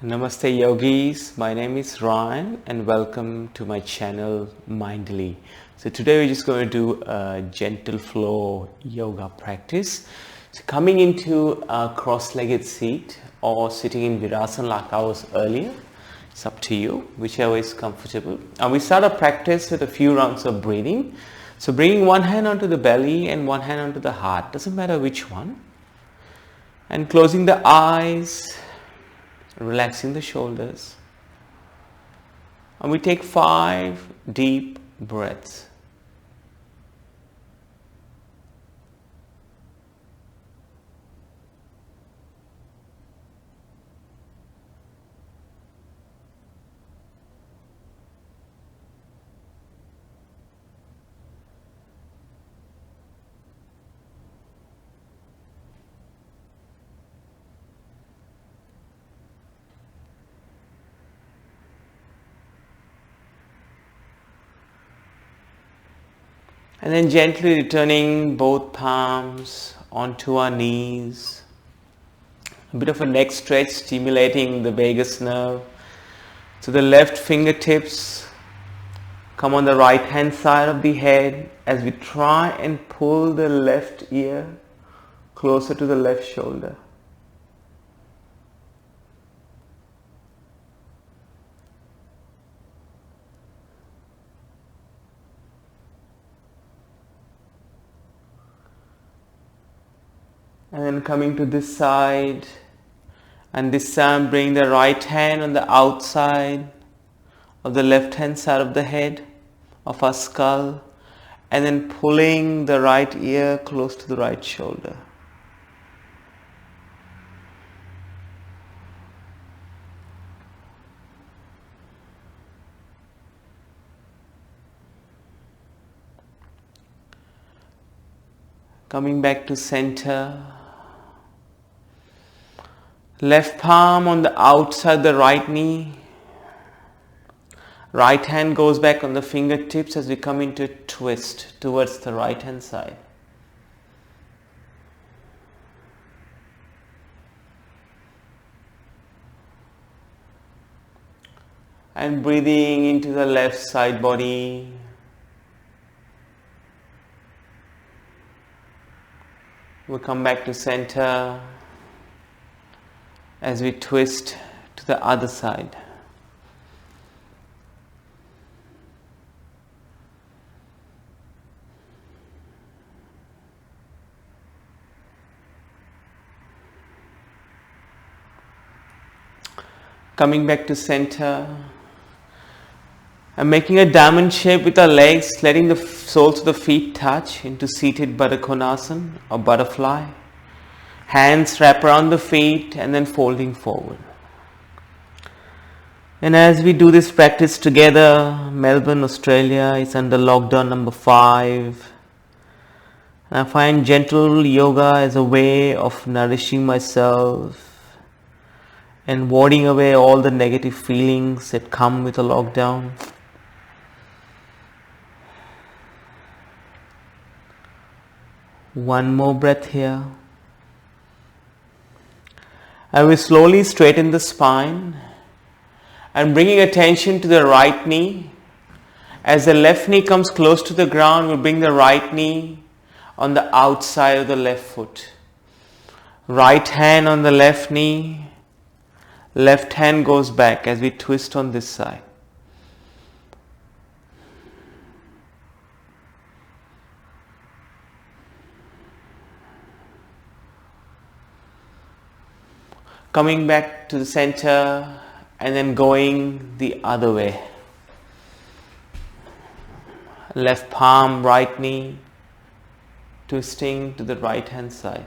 Namaste yogis, my name is Ryan and welcome to my channel Mindly. So today we're just going to do a gentle flow yoga practice. So coming into a cross-legged seat or sitting in Virasana like I was earlier, it's up to you, whichever is comfortable. And we start our practice with a few rounds of breathing. So bringing one hand onto the belly and one hand onto the heart, doesn't matter which one. And closing the eyes, relaxing the shoulders, and we take 5 deep breaths. And then gently returning both palms onto our knees. A bit of a neck stretch, stimulating the vagus nerve. So the left fingertips come on the right hand side of the head as we try and pull the left ear closer to the left shoulder. And then coming to this side, and this time bring the right hand on the outside of the left hand side of the head of our skull, and then pulling the right ear close to the right shoulder. Coming back to center. Left palm on the outside the right knee. Right hand goes back on the fingertips as we come into a twist towards the right hand side. And breathing into the left side body. We'll come back to center as we twist to the other side. Coming back to center and making a diamond shape with our legs, letting the soles of the feet touch into seated Baddha Konasana or butterfly. Hands wrap around the feet and then folding forward. And as we do this practice together, Melbourne, Australia is under lockdown number 5. And I find gentle yoga as a way of nourishing myself and warding away all the negative feelings that come with a lockdown. One more breath here. I will slowly straighten the spine and bringing attention to the right knee. As the left knee comes close to the ground, we'll bring the right knee on the outside of the left foot. Right hand on the left knee. Left hand goes back as we twist on this side. Coming back to the center and then going the other way. Left palm, right knee, twisting to the right hand side.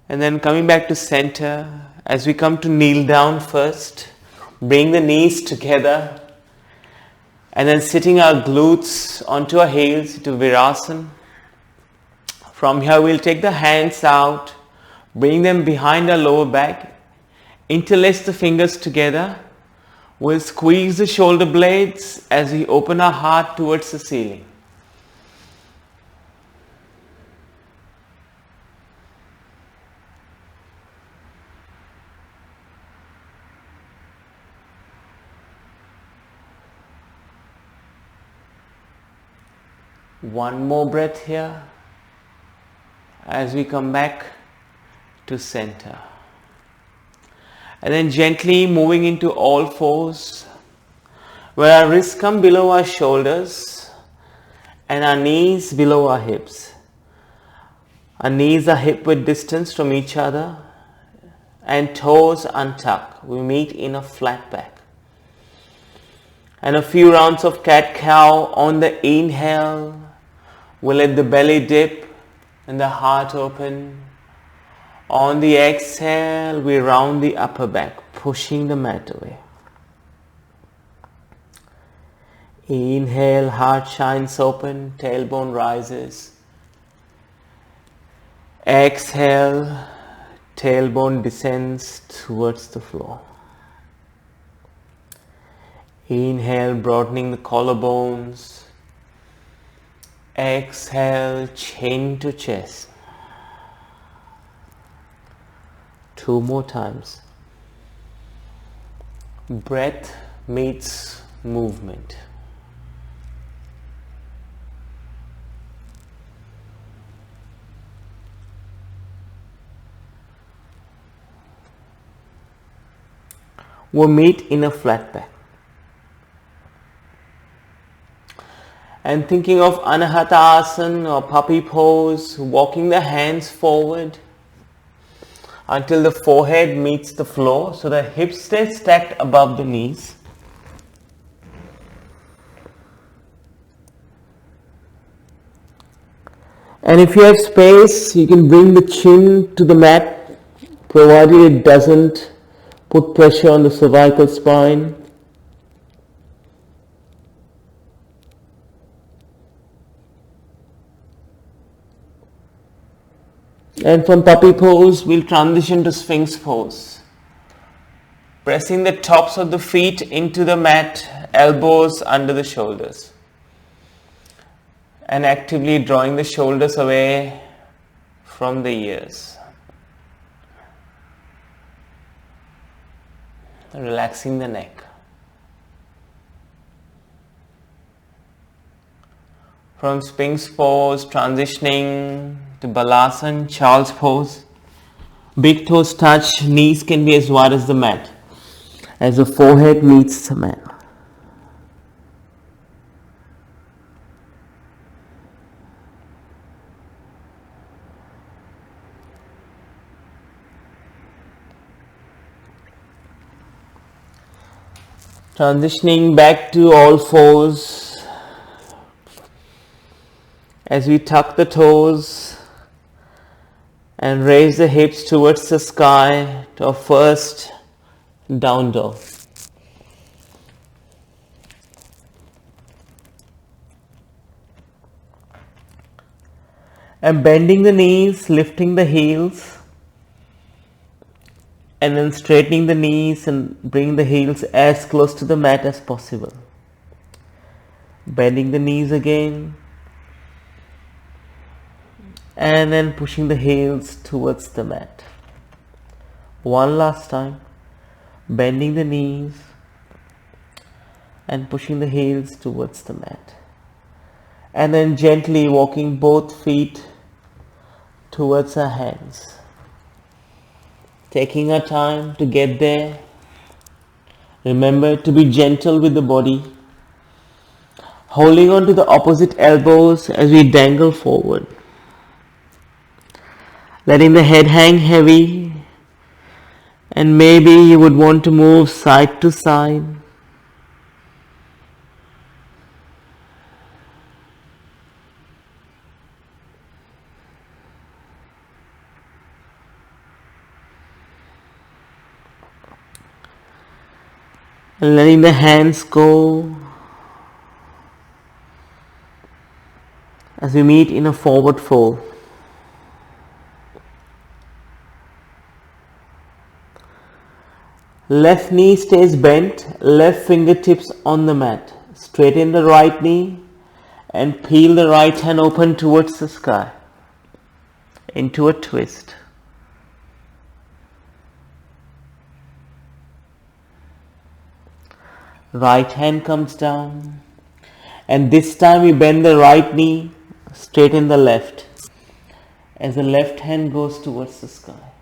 And then coming back to center, as we come to kneel down first, bring the knees together. And then sitting our glutes onto our heels to Virasana. From here we'll take the hands out, bring them behind our lower back, interlace the fingers together, We'll squeeze the shoulder blades as we open our heart towards the ceiling. One more breath here as we come back to center. And then gently moving into all fours, where our wrists come below our shoulders and our knees below our hips. Our knees are hip width distance from each other and toes untucked. We meet in a flat back. And a few rounds of cat-cow. On the inhale, we'll let the belly dip and the heart open. On the exhale, we round the upper back, pushing the mat away. Inhale, heart shines open, tailbone rises. Exhale, tailbone descends towards the floor. Inhale, broadening the collarbones. Exhale, chin to chest. 2 more times. Breath meets movement. We'll meet in a flat back. And thinking of Anahata Asana or puppy pose, walking the hands forward until the forehead meets the floor, so the hips stay stacked above the knees. And if you have space, you can bring the chin to the mat, provided it doesn't put pressure on the cervical spine. And from puppy pose, we'll transition to Sphinx pose. Pressing the tops of the feet into the mat, elbows under the shoulders. And actively drawing the shoulders away from the ears. Relaxing the neck. From Sphinx pose, transitioning to Balasana, Child's pose. Big toes touch, knees can be as wide as the mat, as the forehead meets the mat. Transitioning back to all fours as we tuck the toes and raise the hips towards the sky to our first down dog. And bending the knees, lifting the heels, and then straightening the knees and bringing the heels as close to the mat as possible. Bending the knees again, and then pushing the heels towards the mat. One last time, bending the knees and pushing the heels towards the mat. And then gently walking both feet towards our hands. Taking our time to get there. Remember to be gentle with the body. Holding on to the opposite elbows as we dangle forward. Letting the head hang heavy, and maybe you would want to move side to side. And letting the hands go as we meet in a forward fold. Left knee stays bent, left fingertips on the mat. Straighten the right knee and peel the right hand open towards the sky into a twist. Right hand comes down, and this time we bend the right knee, straighten the left as the left hand goes towards the sky.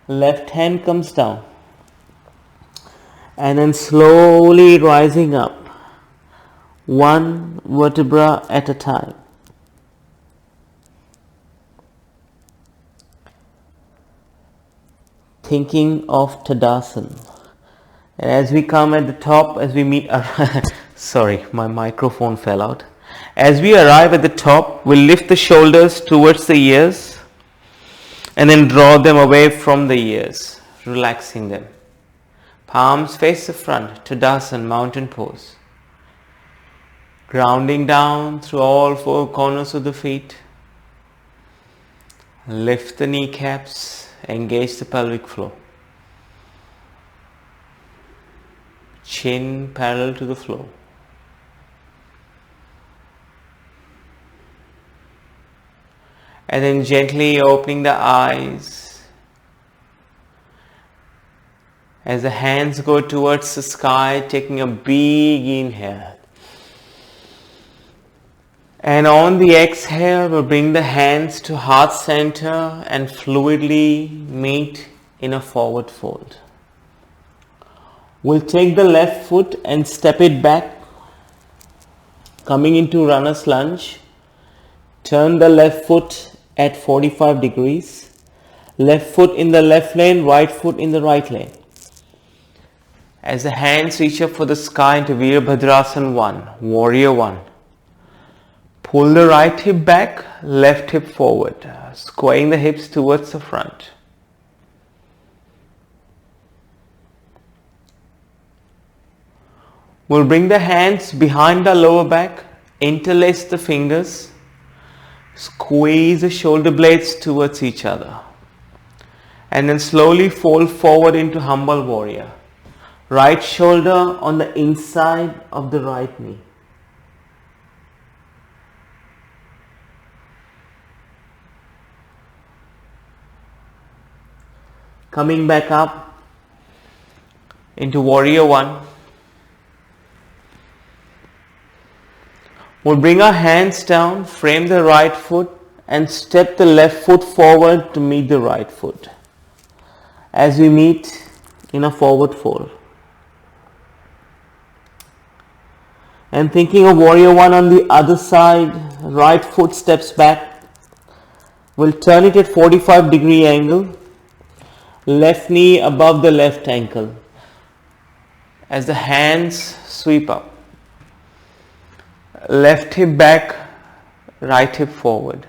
Left hand comes down and then slowly rising up, one vertebra at a time. Thinking of Tadasana. And as we come at the top, as we meet, sorry, my microphone fell out. As we arrive at the top, we'll lift the shoulders towards the ears and then draw them away from the ears, relaxing them. Palms face the front, Tadasana, mountain pose. Grounding down through all four corners of the feet. Lift the kneecaps, engage the pelvic floor. Chin parallel to the floor. And then gently opening the eyes as the hands go towards the sky, taking a big inhale. And on the exhale, we'll bring the hands to heart center and fluidly meet in a forward fold. We'll take the left foot and step it back, coming into runner's lunge. Turn the left foot at 45 degrees. Left foot in the left lane, right foot in the right lane. As the hands reach up for the sky into Virabhadrasana 1, Warrior 1. Pull the right hip back, left hip forward, squaring the hips towards the front. We'll bring the hands behind the lower back, interlace the fingers, squeeze the shoulder blades towards each other, and then slowly fold forward into humble warrior. Right shoulder on the inside of the right knee. Coming back up into Warrior 1. We'll bring our hands down, frame the right foot and step the left foot forward to meet the right foot as we meet in a forward fold. And thinking of Warrior 1 on the other side, right foot steps back. We'll turn it at 45-degree angle. Left knee above the left ankle as the hands sweep up. Left hip back, right hip forward.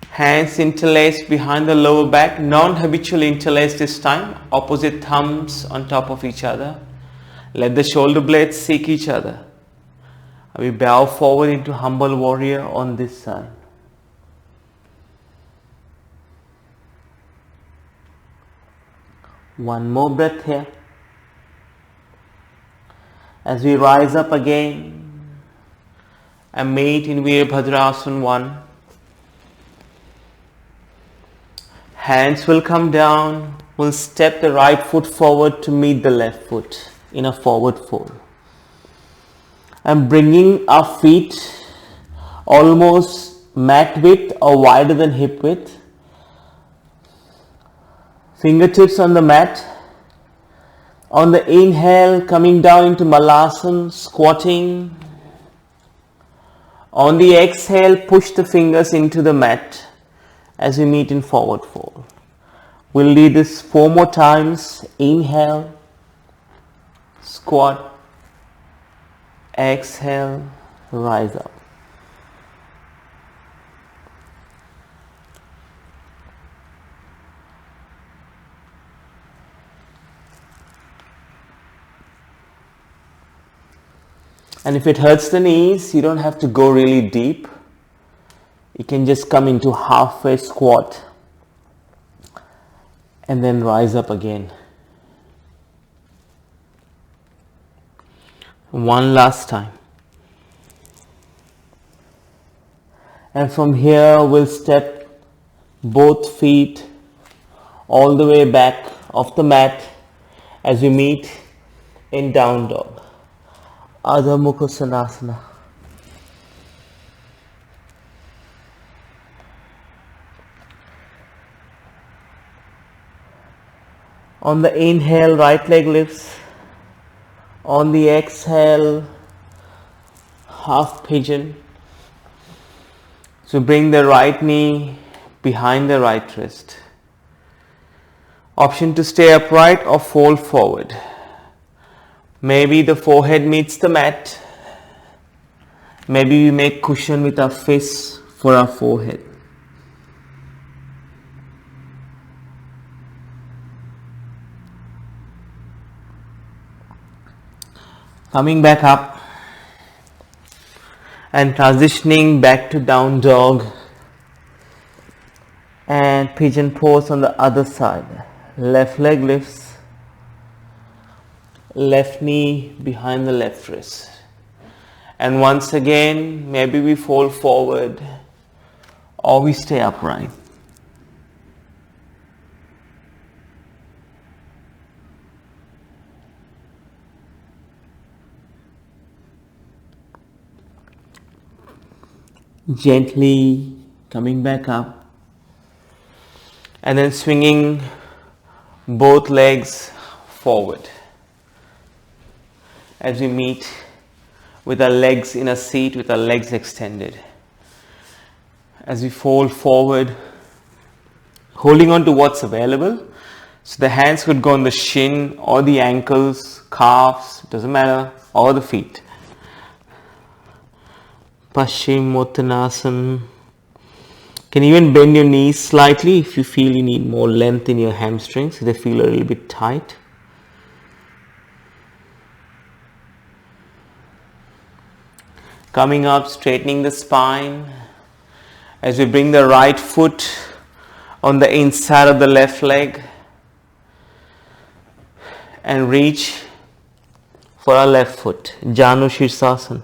Hands interlaced behind the lower back, non-habitual interlace this time, opposite thumbs on top of each other. Let the shoulder blades seek each other. We bow forward into humble warrior on this side. One more breath here. As we rise up again and meet in Virabhadrasana 1. Hands will come down. We'll step the right foot forward to meet the left foot in a forward fold. And bringing our feet almost mat width or wider than hip width. Fingertips on the mat. On the inhale, coming down into Malasana, squatting. On the exhale, push the fingers into the mat as we meet in forward fold. We'll do this 4 more times. Inhale, squat, exhale, rise up. And if it hurts the knees, you don't have to go really deep. You can just come into halfway squat and then rise up again. One last time. And from here we'll step both feet all the way back off the mat as we meet in down dog. Adho Mukha Svanasana. On the inhale, right leg lifts. On the exhale, half pigeon. So bring the right knee behind the right wrist. Option to stay upright or fold forward. Maybe the forehead meets the mat. Maybe we make cushion with our fists for our forehead. Coming back up and transitioning back to down dog and pigeon pose on the other side. Left leg lifts, left knee behind the left wrist. And once again, maybe we fold forward or we stay upright. Gently coming back up and then swinging both legs forward as we meet with our legs in a seat with our legs extended. As we fold forward, holding on to what's available. So the hands could go on the shin or the ankles, calves, doesn't matter, or the feet. Paschimottanasana. Can even bend your knees slightly if you feel you need more length in your hamstrings, if they feel a little bit tight. Coming up, straightening the spine as we bring the right foot on the inside of the left leg and reach for our left foot, Janu Shirsasana.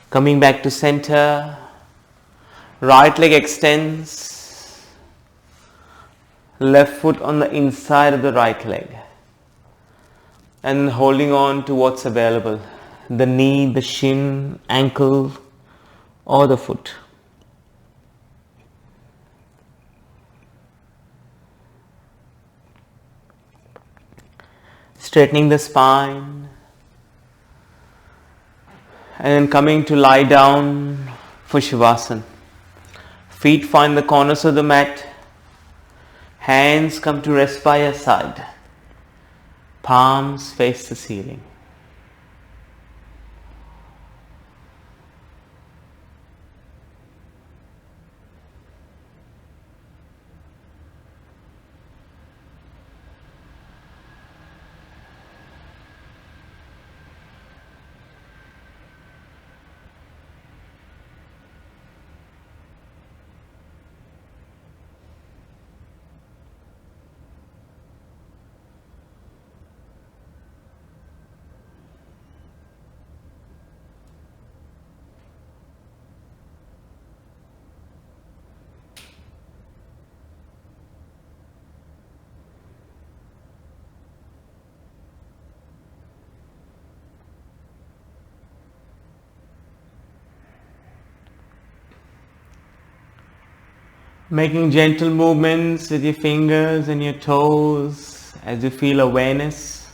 Coming back to center, right leg extends, left foot on the inside of the right leg and holding on to what's available, the knee, the shin, ankle or the foot. Straightening the spine. And then coming to lie down for Shavasana. Feet find the corners of the mat. Hands come to rest by your side. Palms face the ceiling. Making gentle movements with your fingers and your toes as you feel awareness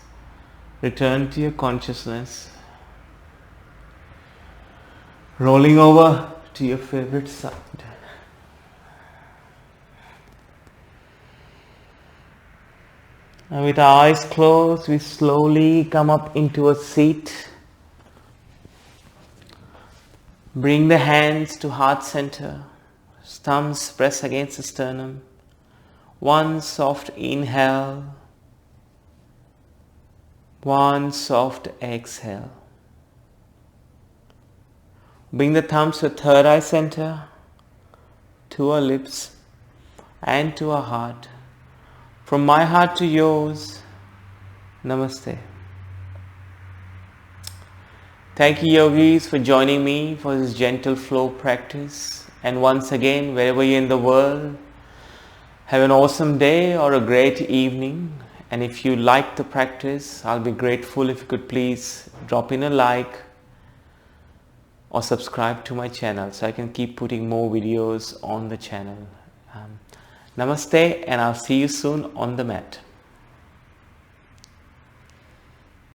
return to your consciousness. Rolling over to your favorite side. And with our eyes closed, we slowly come up into a seat. Bring the hands to heart center. Thumbs press against the sternum. One soft inhale. One soft exhale. Bring the thumbs to third eye center, to our lips and to our heart. From my heart to yours, Namaste. Thank you, yogis, for joining me for this gentle flow practice. And once again, wherever you're in the world, have an awesome day or a great evening. And if you like the practice, I'll be grateful if you could please drop in a like or subscribe to my channel so I can keep putting more videos on the channel. Namaste, and I'll see you soon on the mat.